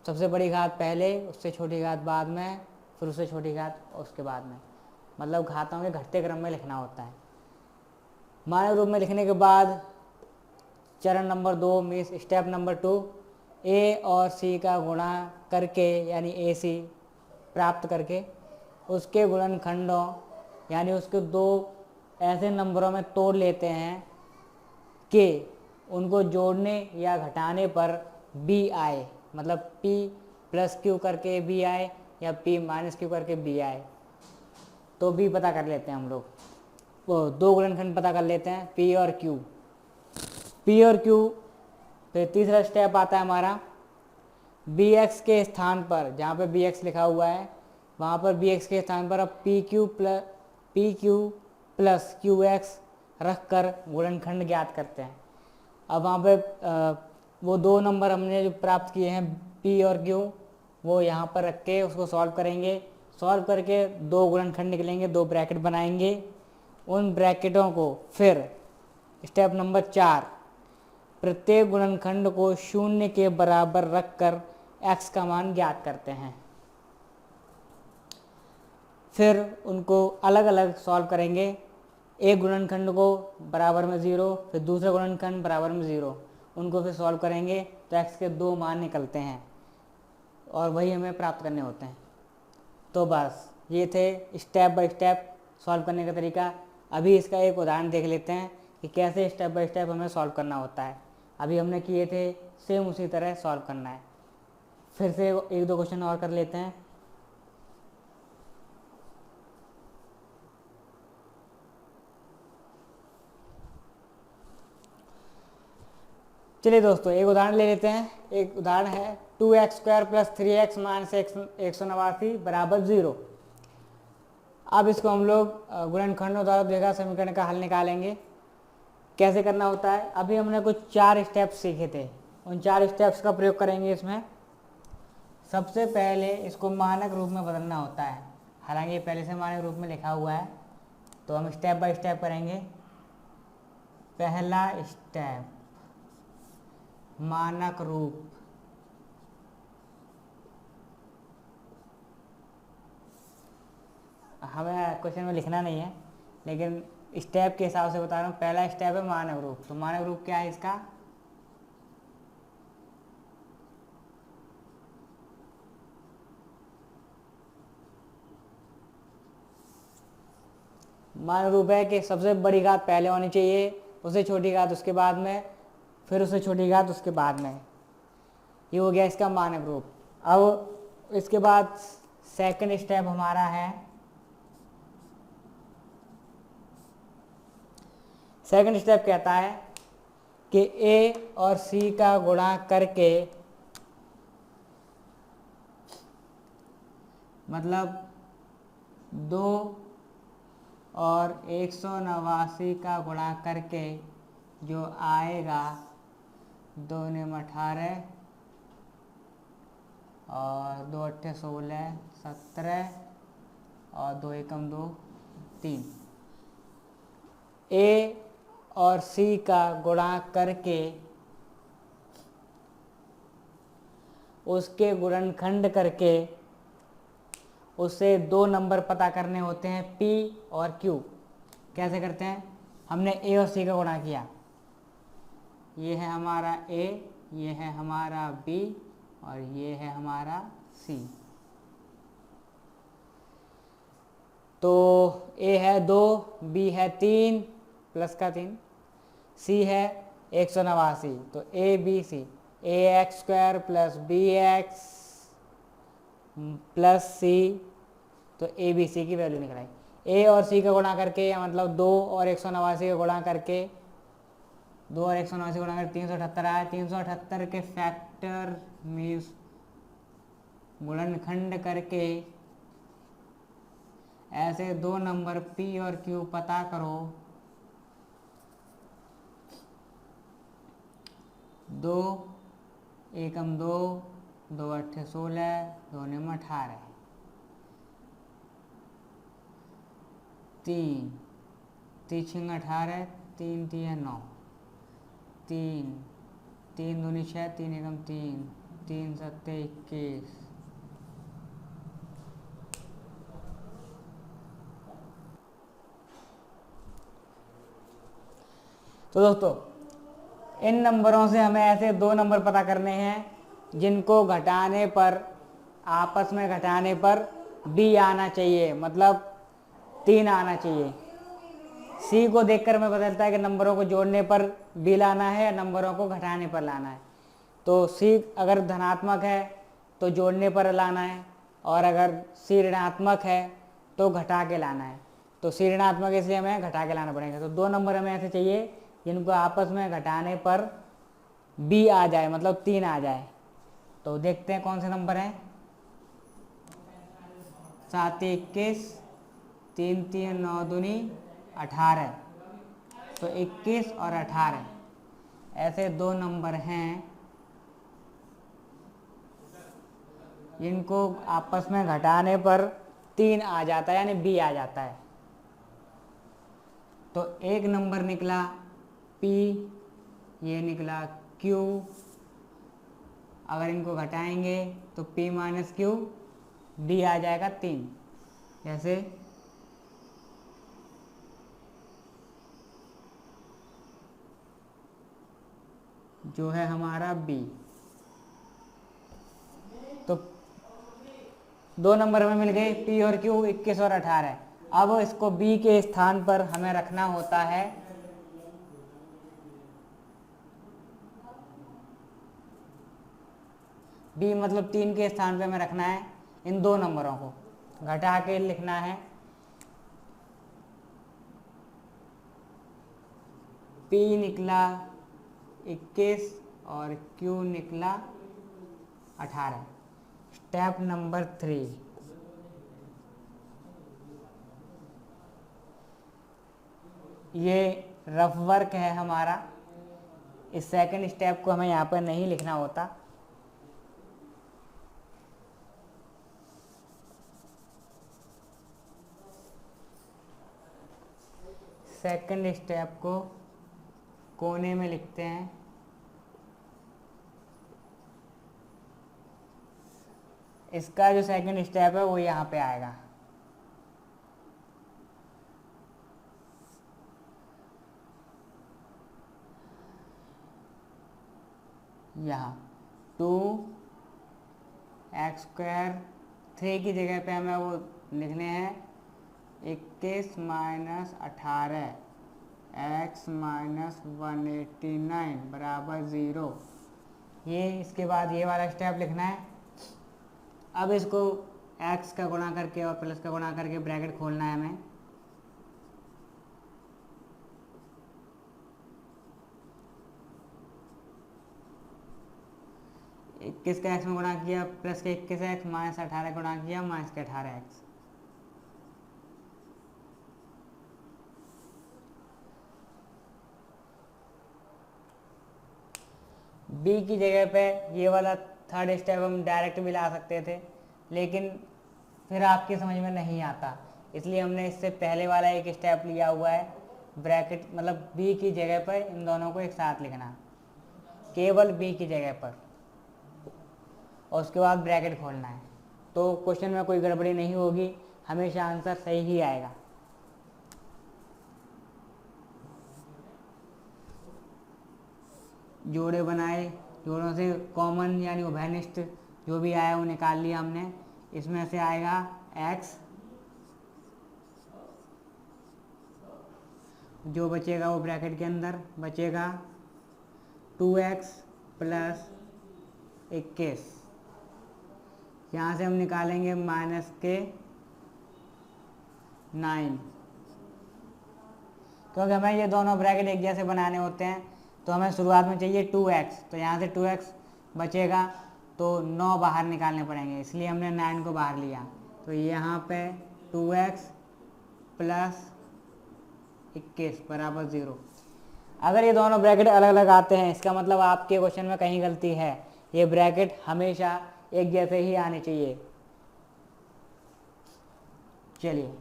सबसे बड़ी घात पहले, उससे छोटी घात बाद में, फिर उससे छोटी घात उसके बाद में, मतलब घातों के घटते क्रम में लिखना होता है। मानक रूप में लिखने के बाद चरण नंबर 2 में स्टेप नंबर 2, a और c का गुणा करके यानी AC प्राप्त करके उसके गुणनखंडों यानी उसके दो ऐसे नंबरों में तोड़ लेते हैं कि उनको जोड़ने या घटाने पर b आए, मतलब p प्लस क्यू करके b आए या p माइनस क्यू करके b आए, तो b पता कर लेते हैं हम लोग। वो दो गुणनखंड पता कर लेते हैं p और q। p और q। फिर तीसरा स्टेप आता है हमारा bx के स्थान पर, जहाँ पे bx लिखा हुआ है वहाँ पर bx के स्थान पर अब pq प्लस qx रख कर गुणनखंड ज्ञात करते हैं। अब वहाँ पे वो दो नंबर हमने जो प्राप्त किए हैं पी और क्यू, वो यहाँ पर रख के उसको सॉल्व करेंगे। सॉल्व करके दो गुणनखंड निकलेंगे, दो ब्रैकेट बनाएंगे। उन ब्रैकेटों को फिर स्टेप नंबर 4, प्रत्येक गुणनखंड को 0 के बराबर रखकर x का मान ज्ञात करते हैं। फिर उनको अलग अलग सॉल्व करेंगे। एक गुणनखंड को बराबर में 0, फिर दूसरा गुणनखंड बराबर में 0, उनको फिर सॉल्व करेंगे तो x के 2 मान निकलते हैं और वही हमें प्राप्त करने होते हैं। तो बस ये थे स्टेप बाय स्टेप सॉल्व करने का तरीका। अभी इसका एक उदाहरण देख लेते हैं कि कैसे स्टेप बाय स्टेप हमें सॉल्व करना होता है। अभी हमने किए थे, सेम उसी तरह सॉल्व करना है। फिर से एक दो क्वेश्चन और कर लेते हैं। चलिए दोस्तों, एक उदाहरण ले लेते हैं। एक उदाहरण है 2x² + 3x - 189 बराबर 0। अब इसको हम लोग गुणनखंडों द्वारा दिए गए समीकरण का हल निकालेंगे। कैसे करना होता है, अभी हमने कुछ 4 स्टेप्स सीखे थे, उन 4 स्टेप्स का प्रयोग करेंगे इसमें। सबसे पहले इसको मानक रूप में बदलना होता है, हालांकि ये पहले से मानक रूप में लिखा हुआ है, तो हम स्टेप बाय स्टेप करेंगे। पहला स्टेप, मानक रूप। हमें क्वेश्चन में लिखना नहीं है, लेकिन स्टेप के हिसाब से बता रहा हूँ। पहला स्टेप है मानक रूप। तो मानक रूप क्या है इसका, मानक रूप है कि सबसे बड़ी घात पहले होनी चाहिए, उससे छोटी घात उसके बाद में, फिर उससे छोटी घात उसके बाद में। ये हो गया इसका मानक रूप। अब इसके बाद सेकंड स्टेप हमारा है, सेकंड स्टेप कहता है कि a और c का गुणा करके, मतलब 2 और 189 का गुणा करके जो आएगा 2 × 18 और 2 × 8 = 16, 17 और 2 × 1 = 2, 3। a और c का गुणा करके उसके गुणनखंड करके उससे 2 नंबर पता करने होते हैं p और q। कैसे करते हैं, हमने a और c का गुणा किया, ये है हमारा a, ये है हमारा b और ये है हमारा c। तो a है 2, b है 3 प्लस का 3, c है 189। तो a b c, ax² + bx + c, तो a b c की वैल्यू निकलाई। a और c का गुणा करके, या मतलब 2 और 189 का गुणा करके, 2 और 189 गुणा करके 378 आया। 378 के फैक्टर मीन्स गुणनखंड करके ऐसे 2 नंबर p और q पता करो। 2 × 1 = 2, 2 × 8 = 16, 2 × 9 = 18, 3 3 × 6 = 18, 3 × 3 = 9, 3 3 दूनी 6, 3 × 1 = 3, 3 × 7 = 21। तो दोस्तों, इन नंबरों से हमें ऐसे 2 नंबर पता करने हैं जिनको घटाने पर, आपस में घटाने पर b आना चाहिए, मतलब 3 आना चाहिए। c को देखकर हमें पता चलता है कि नंबरों को जोड़ने पर b लाना है या नंबरों को घटाने पर लाना है। तो c अगर धनात्मक है तो जोड़ने पर लाना है, और अगर c ऋणात्मक है तो घटा के लाना है। तो c ऋणात्मक इसलिए हमें घटा के लाना पड़ेगा। तो 2 नंबर हमें ऐसे चाहिए जिनको आपस में घटाने पर b आ जाए, मतलब 3 आ जाए। तो देखते हैं कौन से नंबर हैं। 7 × 21, 3 × 3 = 9 दूनी 18, तो 21 और 18 ऐसे दो नंबर हैं, इनको आपस में घटाने पर 3 आ जाता है, यानी b आ जाता है। तो एक नंबर निकला p, ये निकला q। अगर इनको घटाएंगे तो p माइनस क्यू, d आ जाएगा 3। जैसे जो है हमारा b। तो दो नंबर हमें मिल गए p और q, 21 और 18। अब इसको b के स्थान पर हमें रखना होता है b मतलब 3 के स्थान पे हमें रखना है इन दो नंबरों को, घटा के लिखना है। p निकला 21 और q निकला 18। स्टेप नंबर 3, ये रफ वर्क है हमारा। इस सेकंड स्टेप को हमें यहाँ पर नहीं लिखना होता। सेकंड स्टेप को कोने में लिखते हैं। इसका जो सेकंड स्टेप है वो यहाँ पे आएगा। यहाँ 2x² 3 की जगह पे हमें वो लिखने हैं 21 माइनस 18 x माइनस 189 बराबर 0। ये इसके बाद ये वाला स्टेप लिखना है। अब इसको x का गुणा करके और प्लस का गुणा करके ब्रैकेट खोलना है हमें। इक्कीस का x में गुणा किया प्लस के 21x माइनस 18 गुणा किया माइनस के 18x। b की जगह पे ये वाला थर्ड स्टेप हम डायरेक्ट भी ला सकते थे, लेकिन फिर आपकी समझ में नहीं आता, इसलिए हमने इससे पहले वाला एक स्टेप लिया हुआ है। ब्रैकेट मतलब b की जगह पर इन दोनों को एक साथ लिखना, केवल b की जगह पर, और उसके बाद ब्रैकेट खोलना है। तो क्वेश्चन में कोई गड़बड़ी नहीं होगी, हमेशा आंसर सही ही आएगा। जोड़े बनाए, जोड़ों से कॉमन यानी उभयनिष्ठ जो भी आया वो निकाल लिया हमने। इसमें से आएगा x, जो बचेगा वो ब्रैकेट के अंदर बचेगा 2x प्लस 21। यहाँ से हम निकालेंगे माइनस के 9, क्योंकि हमें ये दोनों ब्रैकेट एक जैसे बनाने होते हैं। तो हमें शुरुआत में चाहिए 2x, तो यहाँ से 2x बचेगा तो 9 बाहर निकालने पड़ेंगे, इसलिए हमने 9 को बाहर लिया। तो यहाँ पे 2x प्लस 21 बराबर 0। अगर ये दोनों ब्रैकेट अलग अलग आते हैं, इसका मतलब आपके क्वेश्चन में कहीं गलती है। ये ब्रैकेट हमेशा एक जैसे ही आने चाहिए। चलिए,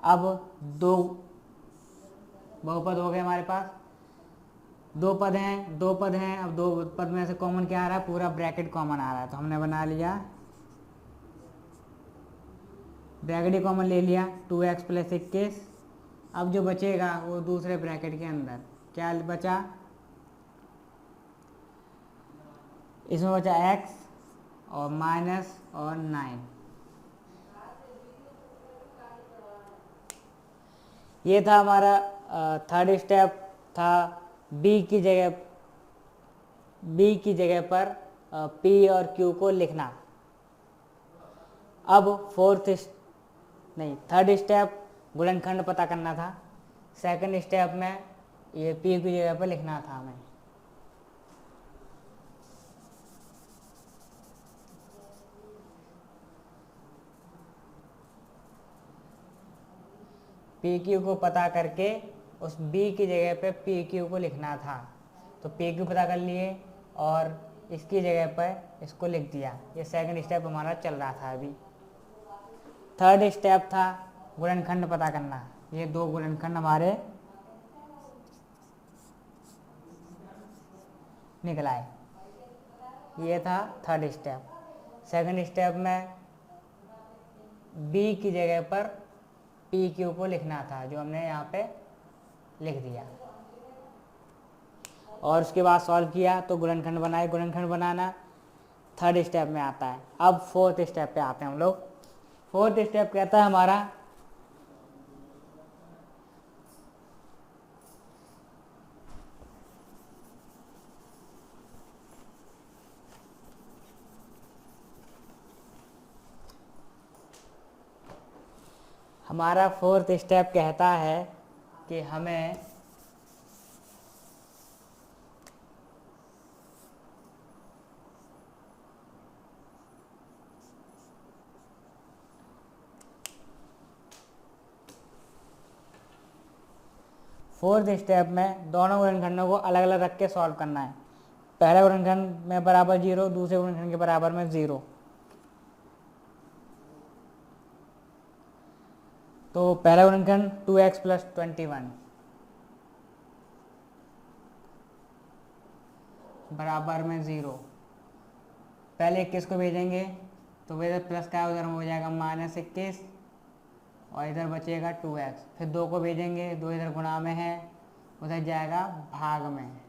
अब दो बहुपद हो गए हमारे पास। दो पद हैं। अब दो पद में से कॉमन क्या आ रहा है? पूरा ब्रैकेट कॉमन आ रहा है, तो हमने बना लिया, ब्रैकेट ही कॉमन ले लिया 2x प्लस 21। अब जो बचेगा वो दूसरे ब्रैकेट के अंदर क्या बचा? इसमें बचा x और माइनस और 9। ये था हमारा थर्ड स्टेप था b की जगह पर p और q को लिखना। अब थर्ड स्टेप गुणनखंड पता करना था। सेकंड स्टेप में ये p की जगह पर लिखना था हमें। पी क्यू को पता करके उस b की जगह पे पी क्यू को लिखना था, तो पी क्यू पता कर लिए और इसकी जगह पर इसको लिख दिया। ये सेकंड स्टेप हमारा चल रहा था। अभी थर्ड स्टेप था गुणनखंड पता करना। ये दो गुणनखंड हमारे निकल आए। ये था थर्ड स्टेप। सेकंड स्टेप में b की जगह पर पी क्यू को लिखना था, जो हमने यहाँ पे लिख दिया और उसके बाद सॉल्व किया तो गुणनखंड बनाए। गुणनखंड बनाना थर्ड स्टेप में आता है। अब फोर्थ स्टेप पे आते हैं हम लोग। फोर्थ स्टेप कहता है हमारा फोर्थ स्टेप कहता है कि हमें फोर्थ स्टेप में दोनों गुणनखंडों को अलग अलग रख के सॉल्व करना है। पहले गुणनखंड में बराबर 0, दूसरे गुणनखंड के बराबर में 0। तो पहला गुणनखंड 2x + 21 बराबर में 0। पहले 21 को भेजेंगे तो इधर प्लस का उधर हो जाएगा -21 और इधर बचेगा 2x। फिर 2 को भेजेंगे, 2 इधर गुणा में है, उधर जाएगा भाग में।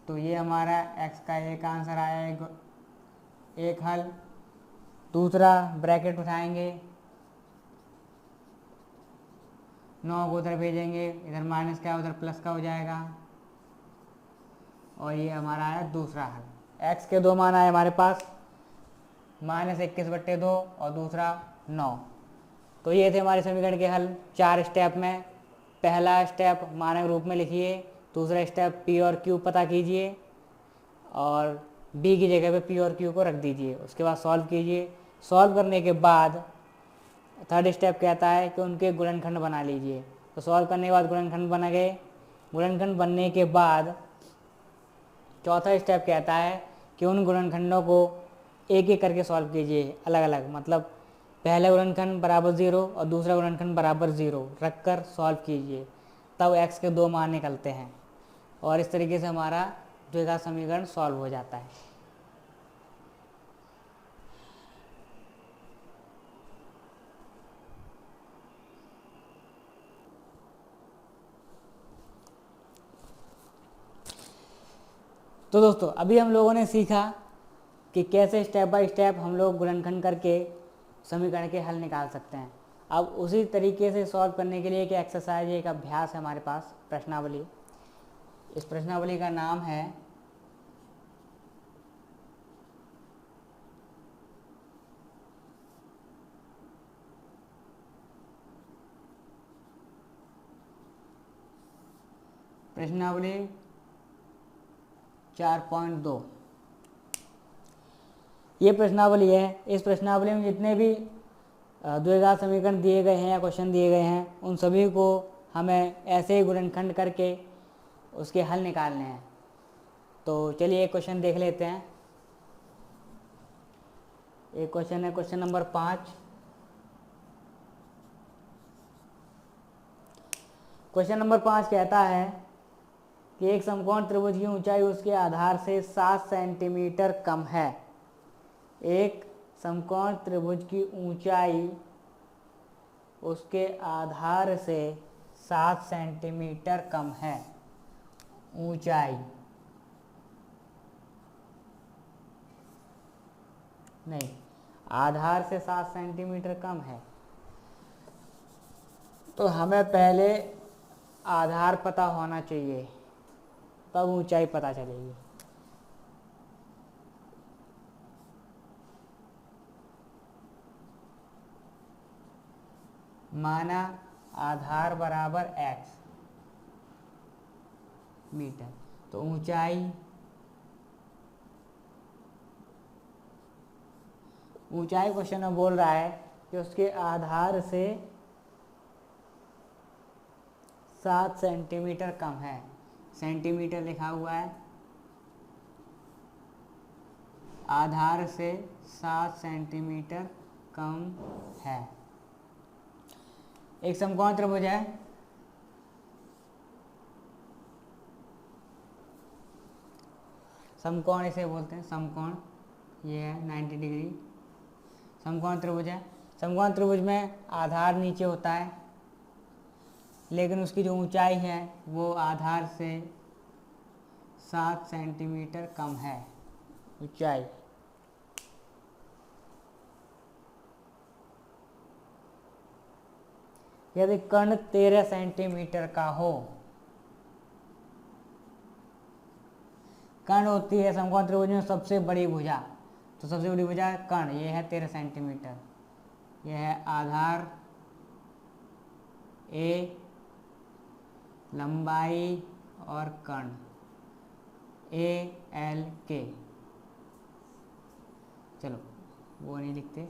तो ये हमारा x का एक आंसर आया, एक हल। दूसरा ब्रैकेट उठाएंगे, 9 को उधर भेजेंगे, इधर माइनस का उधर प्लस का हो जाएगा और ये हमारा आया दूसरा हल। x के दो मान आए हमारे पास, -21/2 और दूसरा 9। तो ये थे हमारे समीकरण के हल 4 स्टेप में। पहला स्टेप मानक रूप में लिखिए, दूसरा स्टेप p और q पता कीजिए और b की जगह पे p और q को रख दीजिए। उसके बाद सॉल्व कीजिए। सॉल्व करने के बाद थर्ड स्टेप कहता है कि उनके गुणनखंड बना लीजिए। तो सॉल्व करने के बाद गुणनखंड बन गए। गुणनखंड बनने के बाद चौथा स्टेप कहता है कि उन गुणनखंडों को एक एक करके सॉल्व कीजिए, अलग अलग। मतलब पहले गुणनखंड बराबर 0 और दूसरा गुणनखंड बराबर 0 रख कर सॉल्व कीजिए, तब x के दो मान निकलते हैं और इस तरीके से हमारा द्विघात समीकरण सॉल्व हो जाता है। तो दोस्तों अभी हम लोगों ने सीखा कि कैसे स्टेप बाय स्टेप हम लोग गुणनखंड करके समीकरण के हल निकाल सकते हैं। अब उसी तरीके से सॉल्व करने के लिए एक एक्सरसाइज, एक अभ्यास है हमारे पास, प्रश्नावली। इस प्रश्नावली का नाम है प्रश्नावली 4.2। ये प्रश्नावली है। इस प्रश्नावली में जितने भी द्विघात समीकरण दिए गए हैं या क्वेश्चन दिए गए हैं, उन सभी को हमें ऐसे ही गुणनखंड करके उसके हल निकालने हैं। तो चलिए एक क्वेश्चन देख लेते हैं। एक क्वेश्चन है, क्वेश्चन नंबर 5। क्वेश्चन नंबर 5 कहता है कि एक समकोण त्रिभुज की ऊंचाई उसके आधार से 7 सेंटीमीटर कम है। एक समकोण त्रिभुज की ऊंचाई उसके आधार से 7 सेंटीमीटर कम है। ऊंचाई नहीं, आधार से 7 सेंटीमीटर कम है। तो हमें पहले आधार पता होना चाहिए, तब ऊंचाई पता चलेगी। माना आधार बराबर x मीटर, तो ऊंचाई क्वेश्चन में बोल रहा है कि उसके आधार से 7 सेंटीमीटर कम है। सेंटीमीटर लिखा हुआ है, आधार से 7 सेंटीमीटर कम है। एक समकोण त्रिभुज है, समकोण इसे बोलते हैं, समकोण, ये है 90 डिग्री समकोण त्रिभुज है। समकोण त्रिभुज में आधार नीचे होता है, लेकिन उसकी जो ऊंचाई है वो आधार से 7 सेंटीमीटर कम है ऊंचाई। यदि कर्ण 13 सेंटीमीटर का हो, कर्ण होती है समकोण त्रिभुज में सबसे बड़ी भुजा, तो सबसे बड़ी भुजा कर्ण, ये है 13 सेंटीमीटर, यह है आधार ए, लंबाई और कर्ण ए एल के। चलो वो नहीं लिखते,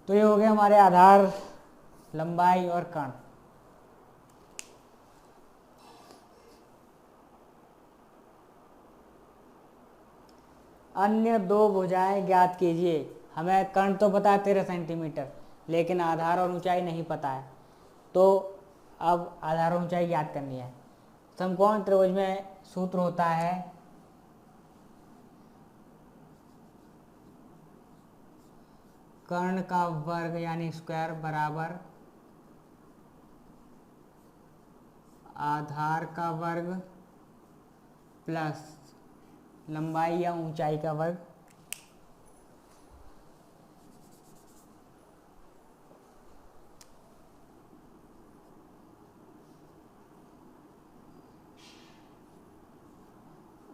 तो ये हो गए हमारे आधार, लंबाई और कर्ण। अन्य दो भुजाएं ज्ञात कीजिए। हमें कर्ण तो पता है 13 सेंटीमीटर, लेकिन आधार और ऊंचाई नहीं पता है, तो अब आधार और ऊंचाई ज्ञात करनी है। समकोण त्रिभुज में सूत्र होता है कर्ण का वर्ग यानी स्क्वायर बराबर आधार का वर्ग प्लस लंबाई या ऊंचाई का वर्ग।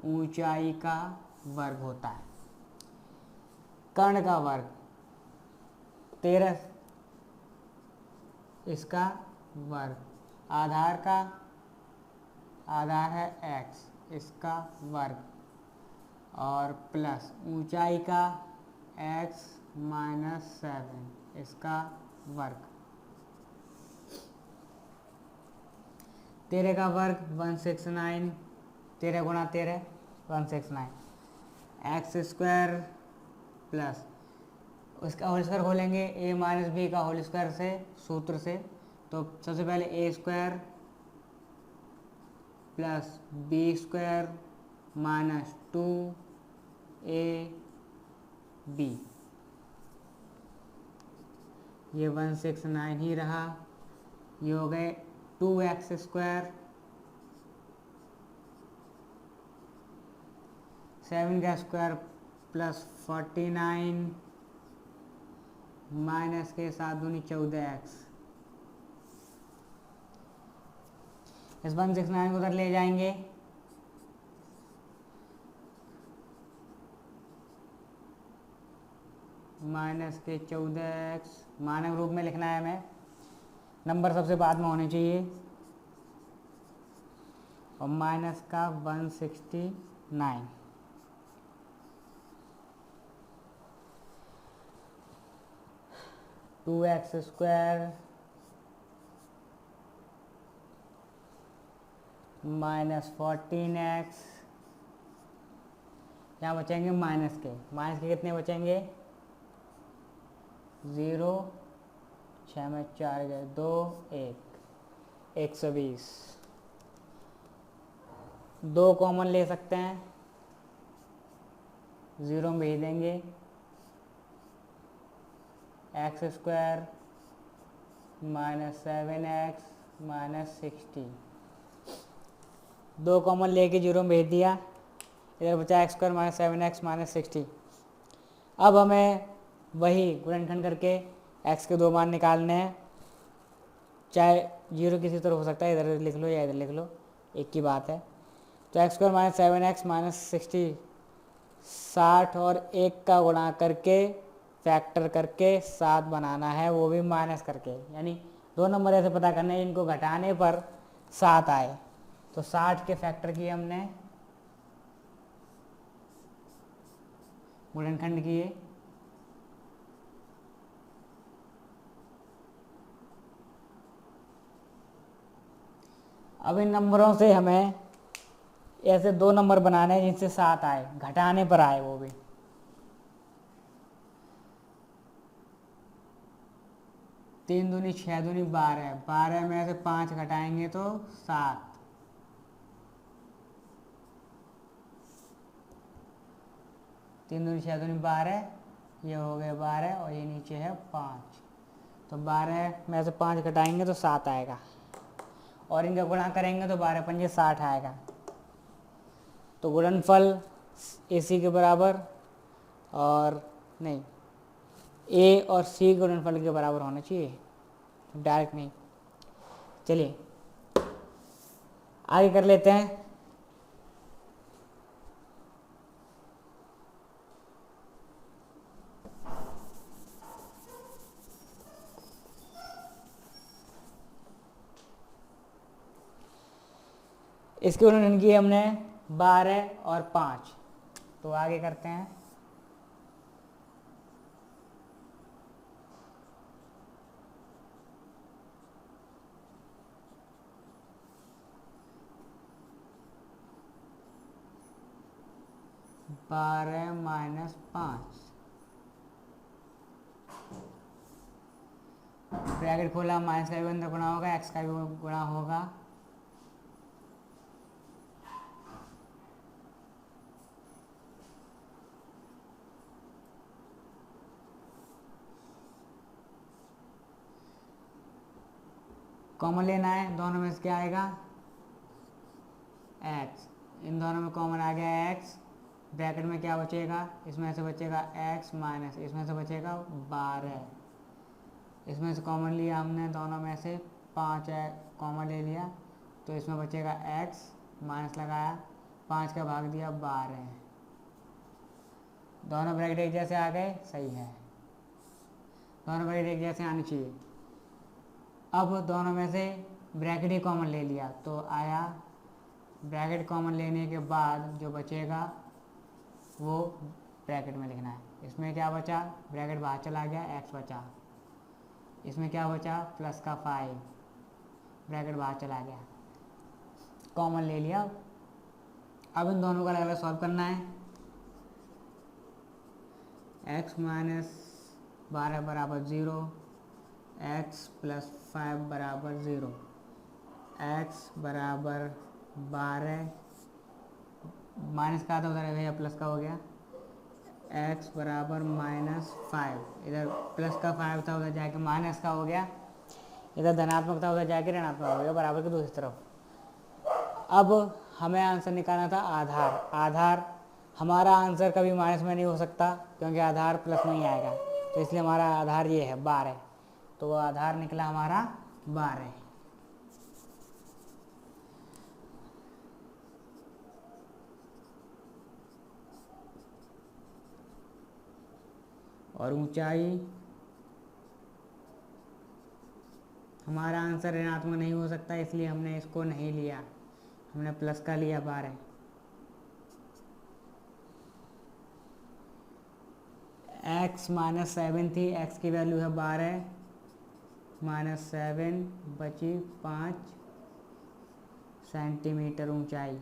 ऊंचाई का वर्ग होता है। कर्ण का वर्ग 13, इसका वर्ग, आधार का, आधार है x, इसका वर्ग, और प्लस ऊंचाई का x माइनस 7, इसका वर्ग। 13 का वर्ग 169, 13 गुणा 13 169, एक्स स्क्वायर प्लस उसका होल स्क्वायर खोलेंगे a माइनस बी का होल स्क्वायर से, सूत्र से, तो सबसे पहले a square plus b square minus 2ab, ये 169 ही रहा। ये हो गए 2x स्क्वायर, 7 का स्क्वायर प्लस 49 माइनस के 7 दूनी 14x। इस 169 को उधर ले जाएंगे, माइनस के 14x, मानक रूप में लिखना है हमें, नंबर सबसे बाद में होने चाहिए, और माइनस का 169, to x square minus 14x, यहाँ बचेंगे माइनस के कितने बचेंगे 0, 6 में 4 गए 2, 1, 120। 2 कॉमन ले सकते हैं, 0 भेज देंगे, x square minus 7x minus 60, 2 common लेके 0 भेज दिया, इधर बचा x square minus 7x minus 60। अब हमें वही गुणनखंड करके x के 2 मान निकालने हैं, चाहे 0 किसी तरह हो सकता है, इधर लिख लो या इधर लिख लो, एक की बात है। तो x square minus 7x minus 60, 60 और 1 का गुणा करके फैक्टर करके 7 बनाना है, वो भी माइनस करके, यानी 2 नंबर ऐसे पता करने हैं इनको घटाने पर 7 आए। तो 60 के फैक्टर किए हमने, गुणनखंड किए, अब इन नंबरों से हमें ऐसे 2 नंबर बनाने हैं जिनसे 7 आए, घटाने पर आए वो भी। तीन दूनी 6 दूनी 12, 12 में से 5 घटाएंगे तो 7। तीन दूनी 6 दूनी 12, ये हो गए 12 और ये नीचे है 5। तो 12 में से 5 घटाएंगे तो 7 आएगा, और इनका गुणा करेंगे तो 12 पंजे 60 आएगा। तो गुणनफल AC के बराबर, और नहीं, A और C गुणनफल के बराबर होना चाहिए, डायरेक्ट नहीं। चलिए आगे कर लेते हैं। इसके गुणन किए हमने 12 और 5। तो आगे करते हैं। बारह माइनस 5, ब्रैकेट खोला, माइनस का भी अंदर गुणा होगा, एक्स का भी गुणा होगा। कॉमन लेना है, दोनों में से क्या आएगा, x। इन दोनों में कॉमन आ गया x, ब्रैकेट में क्या बचेगा, इसमें से बचेगा x माइनस इसमें से बचेगा 12। इसमें से कॉमन लिया हमने, दोनों में से 5 कॉमन ले लिया, तो इसमें बचेगा x माइनस लगाया, 5 का भाग दिया 12। दोनों ब्रैकेट एक जैसे आ गए, सही है, दोनों ब्रैकेट एक जैसे आने चाहिए। अब दोनों में से ब्रैकेट ही कॉमन ले लिया, तो आया, ब्रैकेट कॉमन लेने के बाद जो बचेगा वो ब्रैकेट में लिखना है। इसमें क्या बचा, ब्रैकेट बाहर चला गया, x बचा। इसमें क्या बचा, प्लस का 5, ब्रैकेट बाहर चला गया, कॉमन ले लिया। अब इन दोनों का अलग अलग सॉल्व करना है। x माइनस 12 बराबर 0, x प्लस 5 बराबर 0, x बराबर 12, माइनस का था उधर है भैया, प्लस का हो गया, x बराबर माइनस 5, इधर प्लस का 5 था उधर जाके माइनस का हो गया, इधर धनात्मक था उधर जाके ऋणात्मक हो गया, बराबर के दूसरी तरफ। अब हमें आंसर निकालना था आधार। आधार हमारा आंसर कभी माइनस में नहीं हो सकता क्योंकि आधार प्लस में ही आएगा, तो इसलिए हमारा आधार ये है 12। तो वो आधार निकला हमारा 12। और ऊंचाई, हमारा आंसर ऋणात्मक नहीं हो सकता इसलिए हमने इसको नहीं लिया, हमने प्लस का लिया 12। x माइनस 7 थी, x की वैल्यू है 12 माइनस 7, बची 5 सेंटीमीटर ऊंचाई।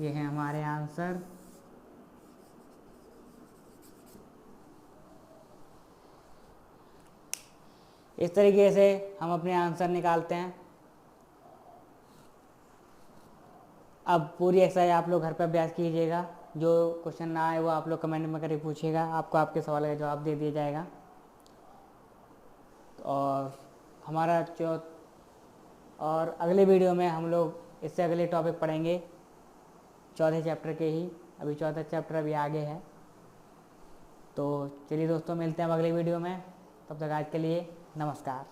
ये है हमारे आंसर। इस तरीके से हम अपने आंसर निकालते हैं। अब पूरी एक्सरसाइज आप लोग घर पर अभ्यास कीजिएगा, जो क्वेश्चन ना आए वो आप लोग कमेंट में करके पूछिएगा, आपको आपके सवाल का जवाब दे दिया जाएगा। और हमारा और अगले वीडियो में हम लोग इससे अगले टॉपिक पढ़ेंगे, चौथे चैप्टर के ही। अभी चौथा चैप्टर अभी आगे है। तो चलिए दोस्तों, मिलते हैं अब अगले वीडियो में, तब तक आज के लिए नमस्कार।